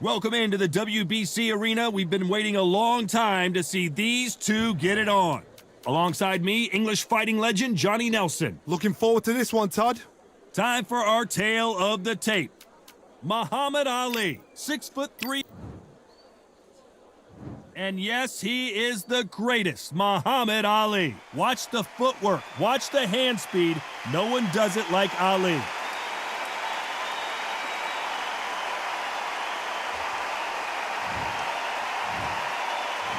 Welcome into the WBC arena. We've been waiting a long time to see these two get it on. Alongside me, English fighting legend Johnny Nelson. Looking forward to this one, Todd. Time for our tale of the tape. Muhammad Ali, 6'3". And yes, he is the greatest, Muhammad Ali. Watch the footwork, watch the hand speed. No one does it like Ali.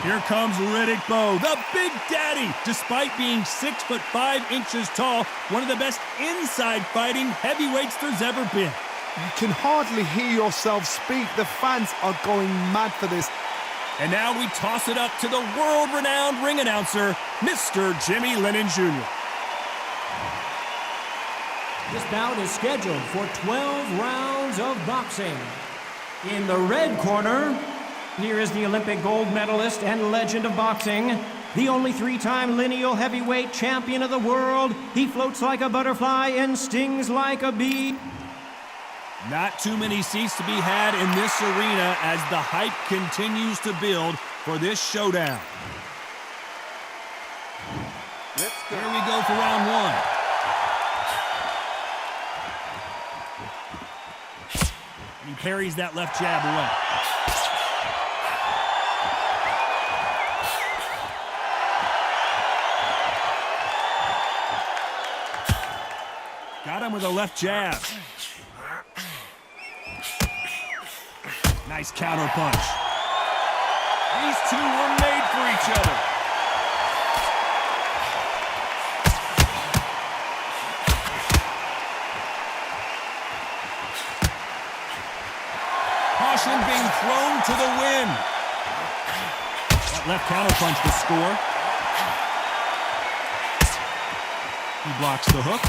Here comes Riddick Bowe, the Big Daddy. Despite being 6'5" tall, one of the best inside fighting heavyweights there's ever been. You can hardly hear yourself speak. The fans are going mad for this. And now we toss it up to the world-renowned ring announcer, Mr. Jimmy Lennon Jr. This bout is scheduled for 12 rounds of boxing. In the red corner, here is the Olympic gold medalist and legend of boxing, the only three-time lineal heavyweight champion of the world. He floats like a butterfly and stings like a bee. Not too many seats to be had in this arena as the hype continues to build for this showdown. Here we go for round one. And he parries that left jab away. Got him with a left jab. Nice counter punch. These two were made for each other. Caution being thrown to the wind. That left counter punch to score. He blocks the hook.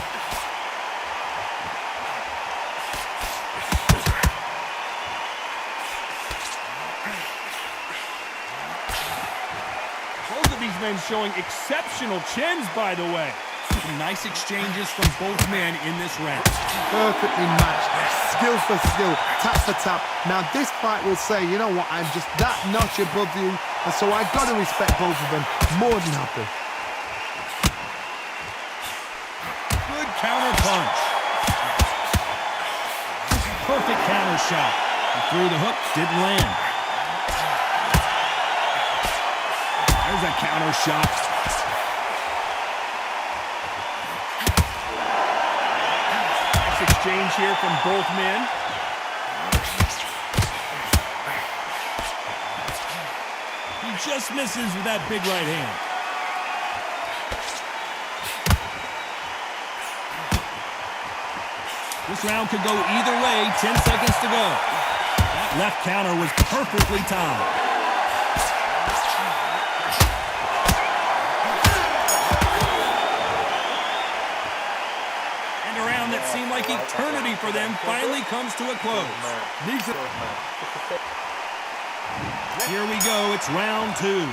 These men showing exceptional chins, by the way. Some nice exchanges from both men in this round. Perfectly matched. Skill for skill, tap for tap. Now this fight will say, you know what, I'm just that notch above you, and so I've got to respect both of them. More than happy. Good counter punch. Perfect counter shot. He threw the hook, didn't land. There's a counter shot. Nice exchange here from both men. He just misses with that big right hand. This round could go either way. 10 seconds to go. That left counter was perfectly timed. That seemed like eternity for them finally comes to a close. Here we go, it's round two.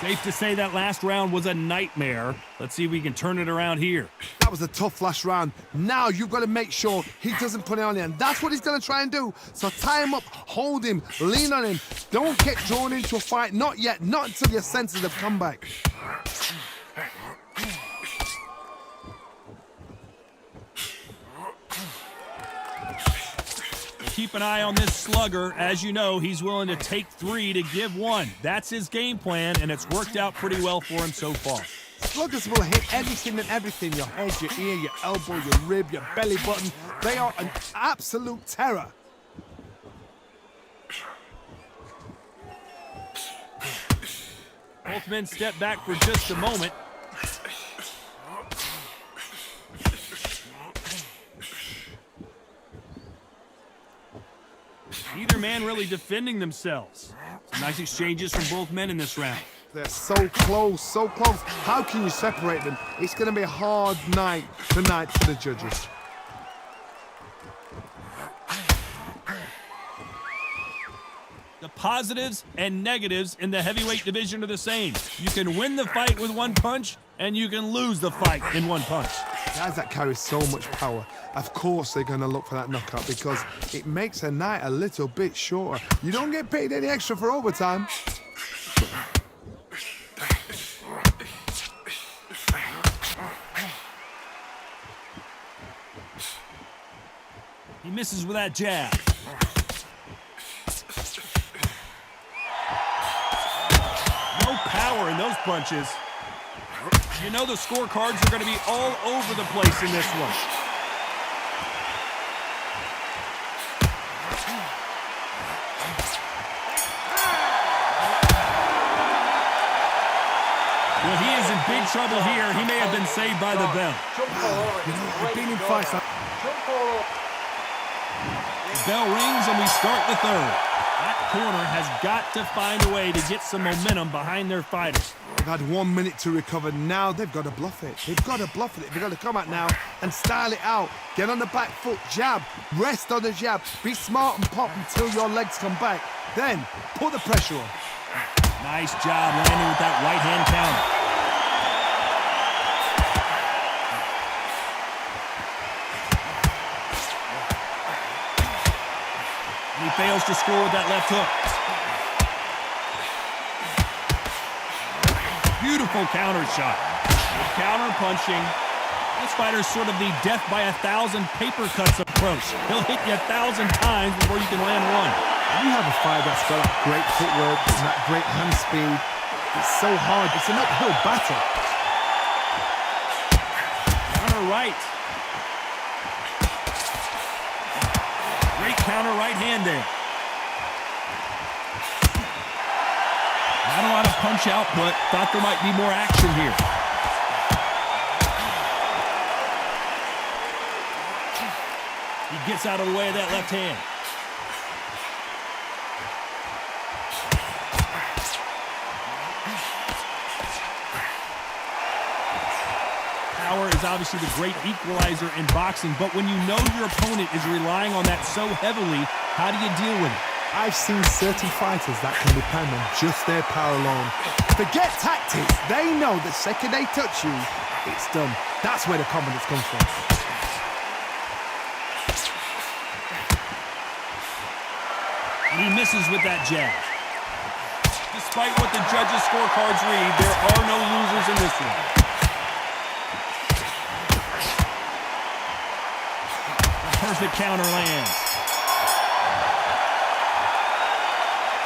Safe to say that last round was a nightmare. Let's see if we can turn it around here. That was a tough last round. Now you've got to make sure he doesn't put it on you, and that's what he's going to try and do. So tie him up, hold him, lean on him. Don't get drawn into a fight, not yet, not until your senses have come back. Keep an eye on this slugger. As you know, he's willing to take three to give one. That's his game plan, and it's worked out pretty well for him so far. Sluggers will hit anything and everything. Your head, your ear, your elbow, your rib, your belly button. They are an absolute terror. Both men step back for just a moment. Neither man really defending themselves. Some nice exchanges from both men in this round. They're so close, so close. How can you separate them? It's going to be a hard night tonight for the judges. The positives and negatives in the heavyweight division are the same. You can win the fight with one punch, and you can lose the fight in one punch. Guys that carry so much power, of course they're going to look for that knockout because it makes a night a little bit shorter. You don't get paid any extra for overtime. He misses with that jab. No power in those punches. You know the scorecards are going to be all over the place in this one. Well, he is in big trouble here. He may have been saved by the bell. I've been in fights. The bell rings and we start the third. That corner has got to find a way to get some momentum behind their fighters. They've had 1 minute to recover. Now they've got to bluff it. They've got to bluff it. They've got to come out now and style it out. Get on the back foot, jab, rest on the jab. Be smart and pop until your legs come back. Then put the pressure on. Nice job landing with that right hand counter. He fails to score with that left hook. Beautiful counter shot. Counter punching. This fighter's sort of the death by 1,000 paper cuts approach. He'll hit you 1,000 times before you can land one. You have a fighter that's got that great footwork and that great hand speed. It's so hard. It's an uphill battle. Counter right. Great counter right hand there. Not a lot of punch output. Thought there might be more action here. He gets out of the way of that left hand. Power is obviously the great equalizer in boxing, but when you know your opponent is relying on that so heavily, how do you deal with it? I've seen certain fighters that can depend on just their power alone. Forget tactics. They know the second they touch you, it's done. That's where the confidence comes from. And he misses with that jab. Despite what the judges' scorecards read, there are no losers in this one. Perfect counter lands.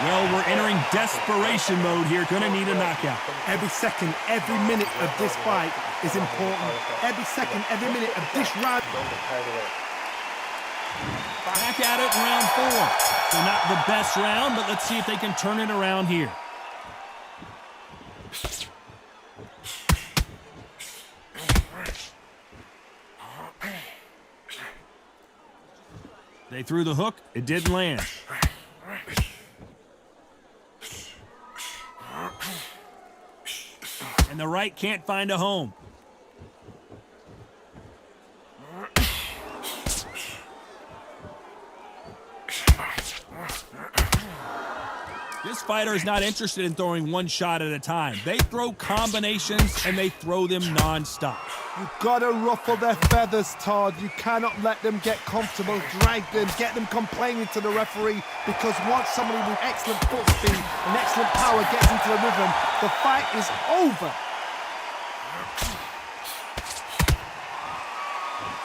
Well, we're entering desperation mode here. Gonna need a knockout. Every second, every minute of this fight is important. Every second, every minute of this round. Back at it in round 4. So not the best round, but let's see if they can turn it around here. They threw the hook. It didn't land. And the right can't find a home. This fighter is not interested in throwing one shot at a time. They throw combinations and they throw them non-stop. You've got to ruffle their feathers, Todd. You cannot let them get comfortable, drag them, get them complaining to the referee, because once somebody with excellent foot speed and excellent power gets into the rhythm, the fight is over.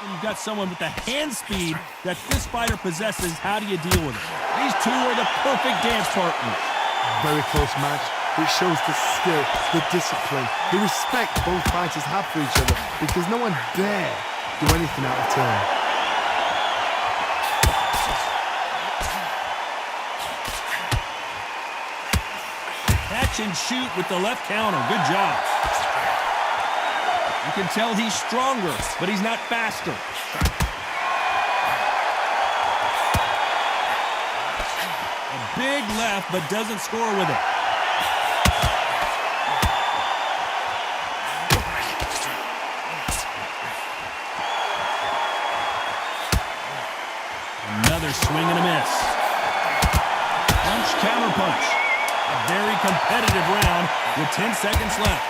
When you've got someone with the hand speed that this fighter possesses, how do you deal with it? These two are the perfect dance partners. Very close match. It shows the skill, the discipline, the respect both fighters have for each other, because no one dare do anything out of turn. Catch and shoot with the left counter. Good job. You can tell he's stronger, but he's not faster. A big left, but doesn't score with it. Another swing and a miss. Punch, counter punch. A very competitive round with 10 seconds left.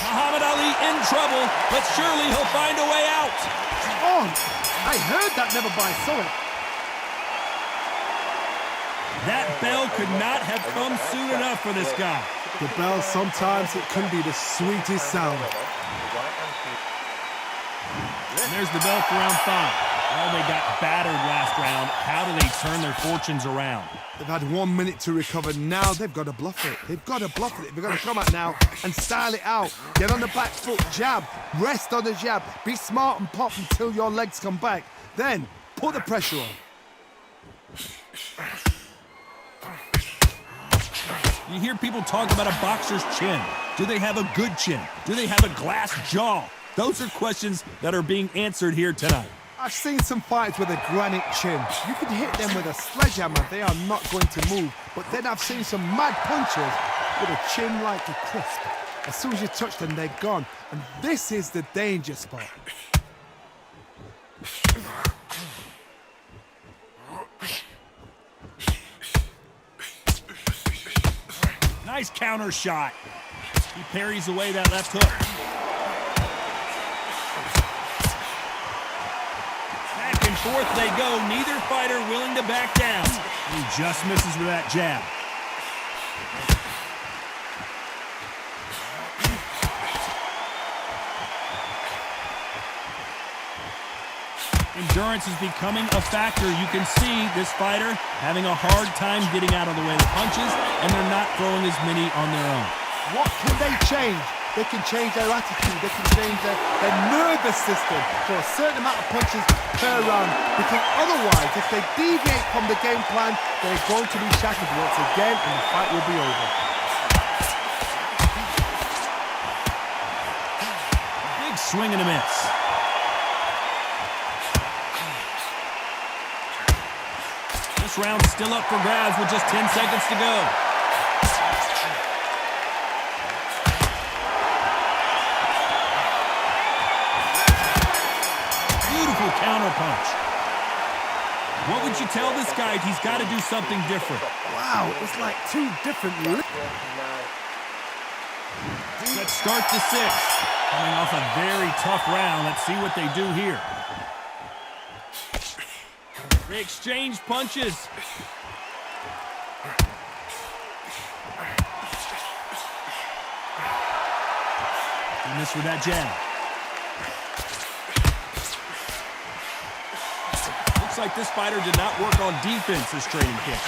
Muhammad Ali in in trouble, but surely he'll find a way out. Oh, I heard that never by saw it. That bell could not have come soon enough for this guy. The bell, sometimes it can be the sweetest sound. And there's the bell for round 5. Well, they got battered last round. How do they turn their fortunes around? They've had 1 minute to recover. Now they've got to bluff it. They've got to bluff it. They've got to come out now and style it out. Get on the back foot, jab, rest on the jab. Be smart and pop until your legs come back. Then put the pressure on. You hear people talk about a boxer's chin. Do they have a good chin? Do they have a glass jaw? Those are questions that are being answered here tonight. I've seen some fights with a granite chin. You can hit them with a sledgehammer. They are not going to move. But then I've seen some mad punchers with a chin like a crisp. As soon as you touch them, they're gone. And this is the danger spot. Nice counter shot. He parries away that left hook. Back and forth they go. Neither fighter willing to back down. He just misses with that jab. Endurance is becoming a factor. You can see this fighter having a hard time getting out of the way of the punches, and they're not throwing as many on their own. What can they change? They can change their attitude. They can change their nervous system for a certain amount of punches per round. Because otherwise, if they deviate from the game plan, they're going to be shattered once again, and the fight will be over. Big swing and a miss. This round's still up for grabs with just 10 seconds to go. Beautiful counter punch. What would you tell this guy? He's got to do something different. Wow, it's like two different... Let's start the 6th. Coming off a very tough round. Let's see what they do here. They exchange punches. He missed with that jab. Looks like this fighter did not work on defense this trading kick.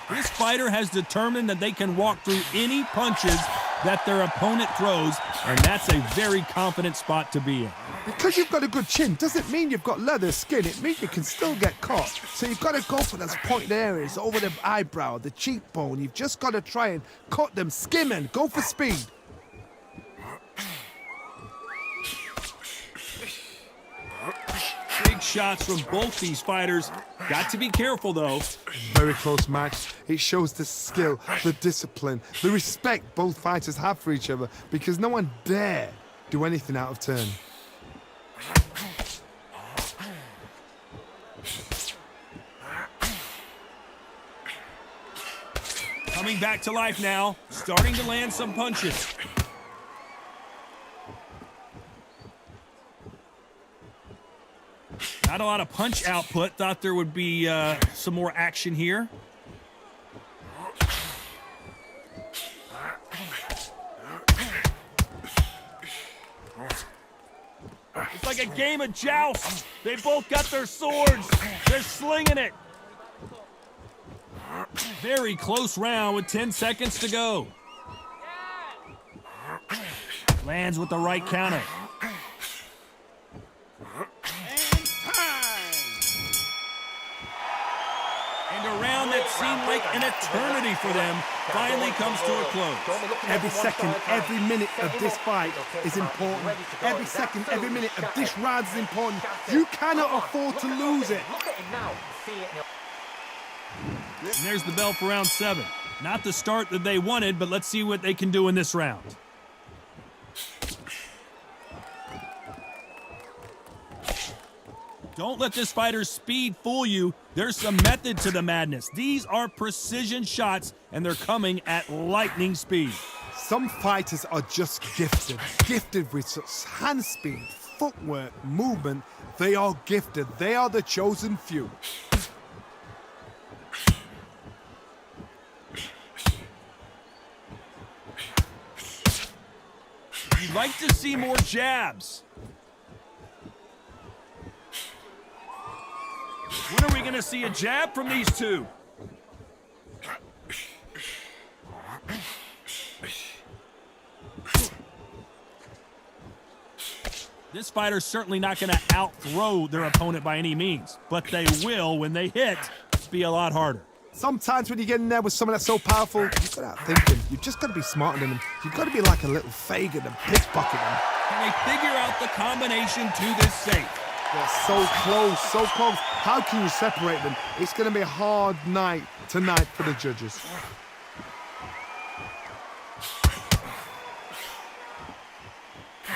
This fighter has determined that they can walk through any punches that their opponent throws, and that's a very confident spot to be in. Because you've got a good chin doesn't mean you've got leather skin. It means you can still get caught. So you've got to go for those pointed areas, over the eyebrow, the cheekbone. You've just got to try and cut them, skim and go for speed. Big shots from both these fighters. Got to be careful, though. Very close match. It shows the skill, the discipline, the respect both fighters have for each other, because no one dare do anything out of turn. Coming back to life now, starting to land some punches. Not a lot of punch output. Thought there would be some more action here. It's like a game of joust. They both got their swords. They're slinging it. Very close round with 10 seconds to go. Lands with the right counter. And a round that seemed like an eternity for them finally comes to a close. Every second, every minute of this fight is important. Every second, every minute of this round is important. You cannot afford to lose it. And there's the bell for round 7. Not the start that they wanted, but let's see what they can do in this round. Don't let this fighter's speed fool you. There's some method to the madness. These are precision shots, and they're coming at lightning speed. Some fighters are just gifted with such hand speed, footwork, movement. They are gifted. They are the chosen few. You'd like to see more jabs. When are we going to see a jab from these two? This fighter's certainly not going to out-throw their opponent by any means, but they will, when they hit, be a lot harder. Sometimes when you get in there with someone that's so powerful, you've got to outthink him. You've just got to be smarter than him. You've got to be like a little Fagin and pickpocket him. Can they figure out the combination to this safe? They're so close, so close. How can you separate them? It's going to be a hard night tonight for the judges.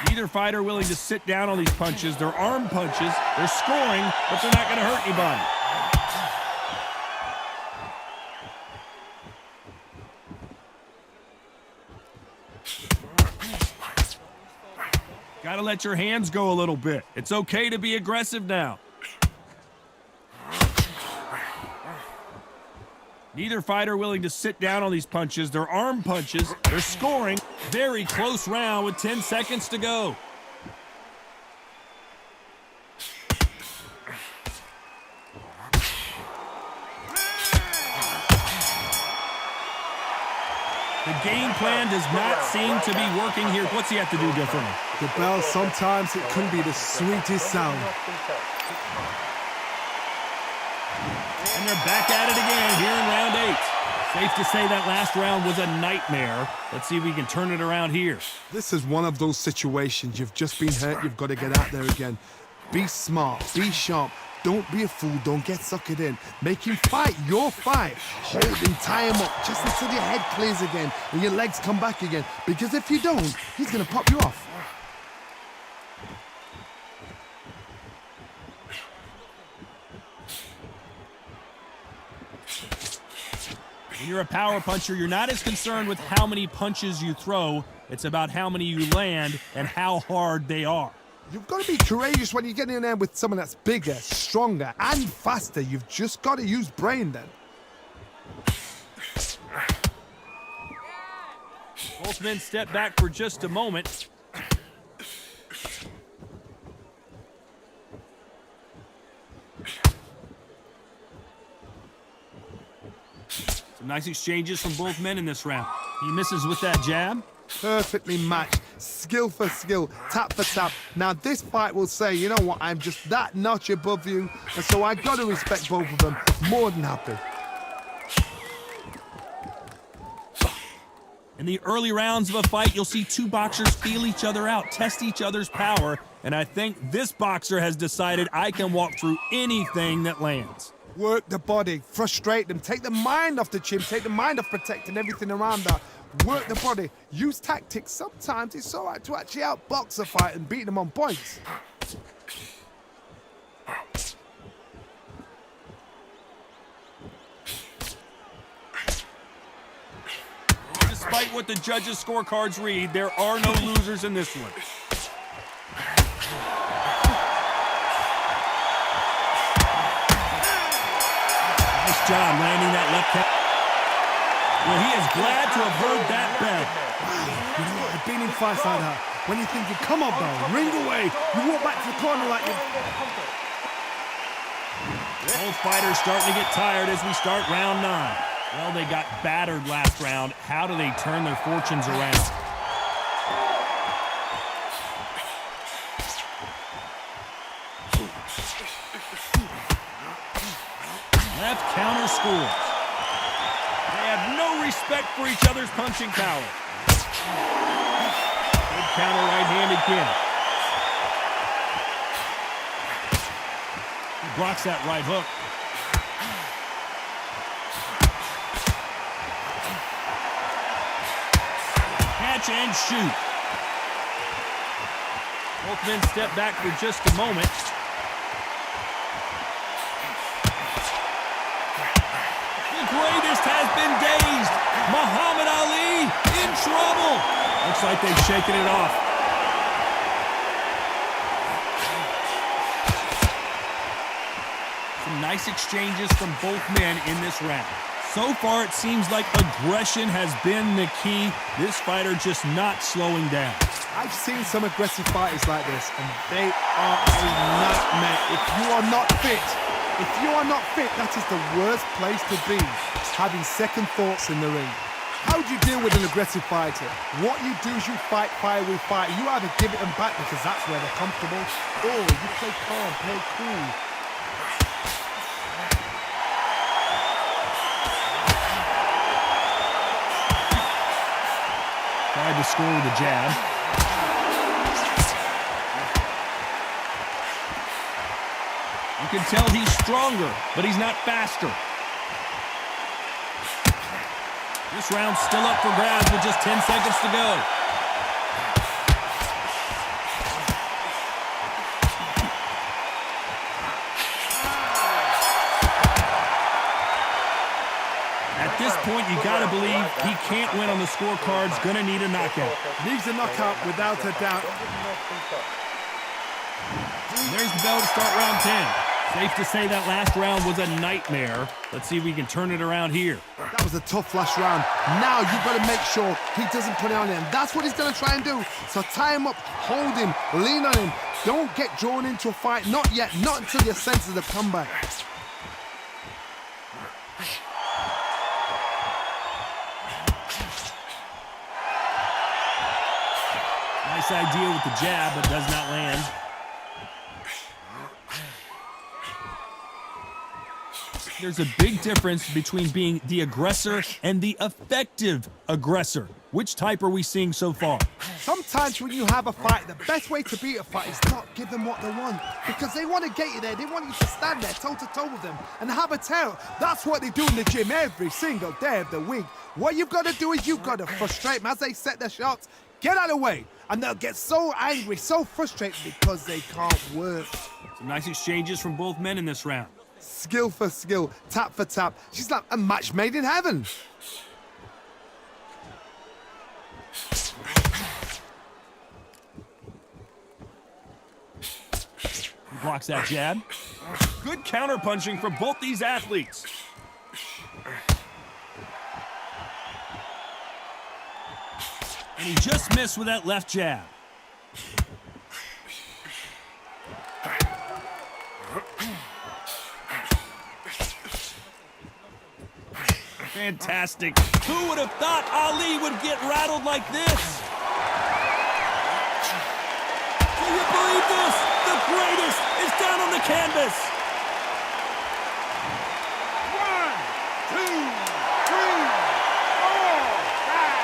Neither fighter willing to sit down on these punches. They're arm punches. They're scoring, but they're not going to hurt anybody. Got to let your hands go a little bit. It's okay to be aggressive now. Neither fighter willing to sit down on these punches. They're arm punches. They're scoring. Very close round with 10 seconds to go. The game plan does not seem to be working here. What's he have to do differently? The bell, sometimes it can be the sweetest sound. And they're back at it again here in round 8. Safe to say that last round was a nightmare. Let's see if we can turn it around here. This is one of those situations. You've just been hurt. You've got to get out there again. Be smart. Be sharp. Don't be a fool. Don't get suckered in. Make him fight your fight. Hold him, tie him up, just until your head clears again and your legs come back again. Because if you don't, he's going to pop you off. When you're a power puncher, you're not as concerned with how many punches you throw. It's about how many you land and how hard they are. You've got to be courageous when you get in there with someone that's bigger, stronger, and faster. You've just got to use brain then. Both men step back for just a moment. Some nice exchanges from both men in this round. He misses with that jab. Perfectly matched, skill for skill, tap for tap. Now this fight will say, you know what, I'm just that notch above you, and so I got to respect both of them. More than happy. In the early rounds of a fight, you'll see two boxers feel each other out, test each other's power, and I think this boxer has decided I can walk through anything that lands. Work the body, frustrate them, take the mind off the chin, take the mind off protecting everything around that. Work the body, use tactics. Sometimes it's all right to actually outbox a fight and beat them on points. Despite what the judges' scorecards read, there are no losers in this one. Nice job landing that left hand. Well, he is glad to have heard that bell. You know what, I've been in fights like that. When you're thinking, come on, bell, ring away. You walk back to the corner like you... Both fighters starting to get tired as we start round 9. Well, they got battered last round. How do they turn their fortunes around? Left counter scores. They have no respect for each other's punching power. Good counter right-handed kick. He blocks that right hook. Catch and shoot. Both men step back for just a moment. Looks like they've shaken it off. Some nice exchanges from both men in this round. So far, it seems like aggression has been the key. This fighter just not slowing down. I've seen some aggressive fighters like this, and they are a nightmare. If you are not fit, that is the worst place to be, having second thoughts in the ring. How do you deal with an aggressive fighter? What you do is you fight fire with fire. You either give it them back because that's where they're comfortable, or you play calm, play cool. Tried to score with a jab. You can tell he's stronger, but he's not faster. This round's still up for grabs with just 10 seconds to go. At this point, you gotta believe he can't win on the scorecards, gonna need a knockout. Needs a knockout without a doubt. There's the bell to start round 10. Safe to say that last round was a nightmare. Let's see if we can turn it around here. That was a tough last round. Now you've got to make sure he doesn't put it on him. That's what he's going to try and do. So tie him up, hold him, lean on him. Don't get drawn into a fight. Not yet. Not until your senses have come back. Nice idea with the jab, but does not land. There's a big difference between being the aggressor and the effective aggressor. Which type are we seeing so far? Sometimes when you have a fight, the best way to beat a fight is not give them what they want. Because they want to get you there. They want you to stand there toe-to-toe with them and have a tear. That's what they do in the gym every single day of the week. What you've got to do is you've got to frustrate them as they set their shots. Get out of the way. And they'll get so angry, so frustrated because they can't work. Some nice exchanges from both men in this round. Skill for skill, tap for tap. She's like a match made in heaven. Blocks that jab. Good counter-punching for both these athletes. And he just missed with that left jab. Fantastic. Who would have thought Ali would get rattled like this? Do you believe this? The greatest is down on the canvas. 1, 2, 3, 4, 5.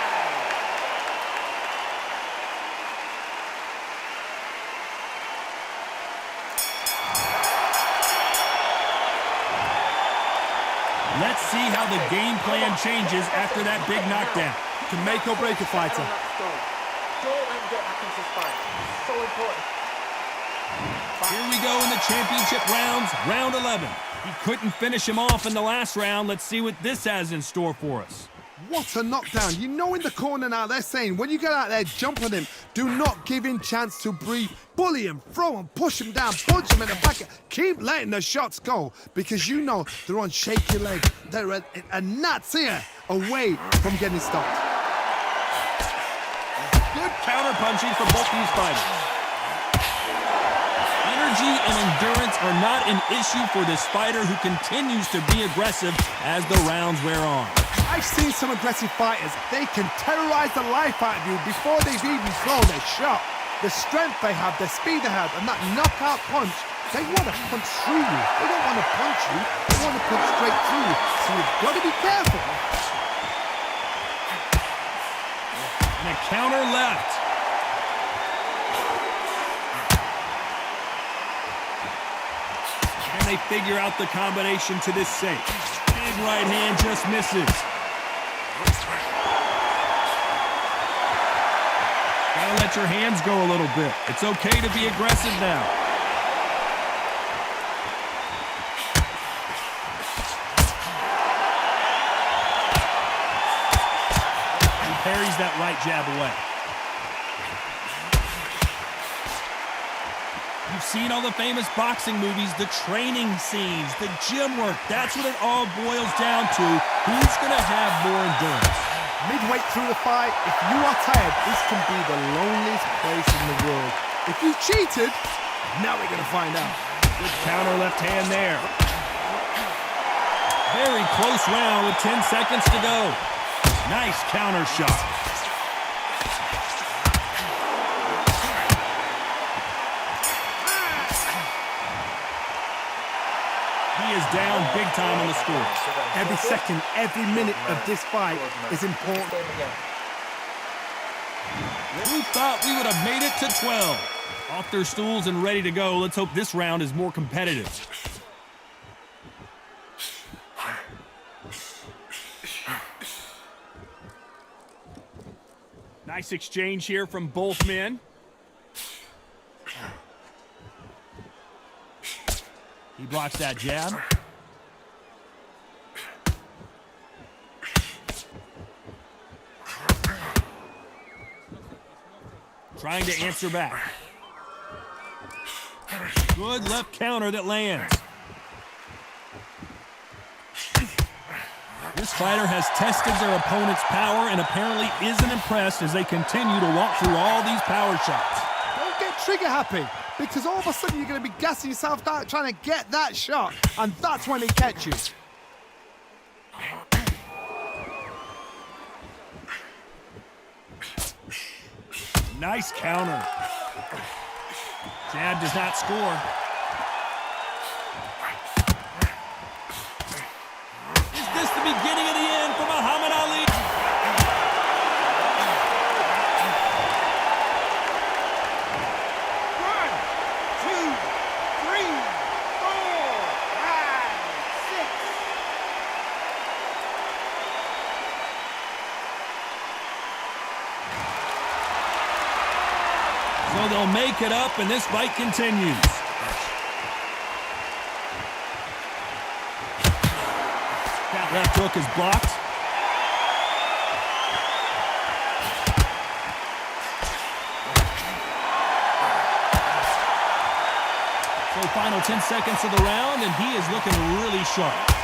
Let's see how the game plan changes after that big knockdown. Can make or break a fighter. Don't let him get back into his fight. So important. Here we go in the championship rounds, round 11. He couldn't finish him off in the last round. Let's see what this has in store for us. What a knockdown. You know in the corner now they're saying when you get out there, jump on him. Do not give him chance to breathe. Bully him, throw him, push him down, punch him in the back. Keep letting the shots go because you know they're on shaky legs. They're a gnat's ear away from getting stopped. Good counter-punching for both these fighters. Energy and endurance are not an issue for this fighter who continues to be aggressive as the rounds wear on. I've seen some aggressive fighters. They can terrorize the life out of you before they've even thrown their shot. The strength they have, the speed they have, and that knockout punch, they want to punch through you. They don't want to punch you. They want to punch straight through you. So you've got to be careful. And a counter left. Can they figure out the combination to this safe? Big right hand just misses. Gotta let your hands go a little bit. It's okay to be aggressive now. He parries that right jab away. You've seen all the famous boxing movies, the training scenes, the gym work. That's what it all boils down to. Who's going to have more endurance? Midway through the fight, if you are tired, this can be the loneliest place in the world. If you cheated, now we're going to find out. Good counter left hand there. Very close round with 10 seconds to go. Nice counter shot. He is down big time on the score. Every second, every minute of this fight is important. Who thought we would have made it to 12? Off their stools and ready to go. Let's hope this round is more competitive. Nice exchange here from both men. He blocks that jab. Trying to answer back. Good left counter that lands. This fighter has tested their opponent's power and apparently isn't impressed as they continue to walk through all these power shots. Don't get trigger happy, because all of a sudden you're going to be gassing yourself out trying to get that shot, and that's when they catch you. Nice counter. Jab does not score. Is this the beginning of the end for Muhammad Ali? One, two, three, four, five, six. So they'll make it up, and this fight continues. That left hook is blocked. So final 10 seconds of the round, and he is looking really sharp.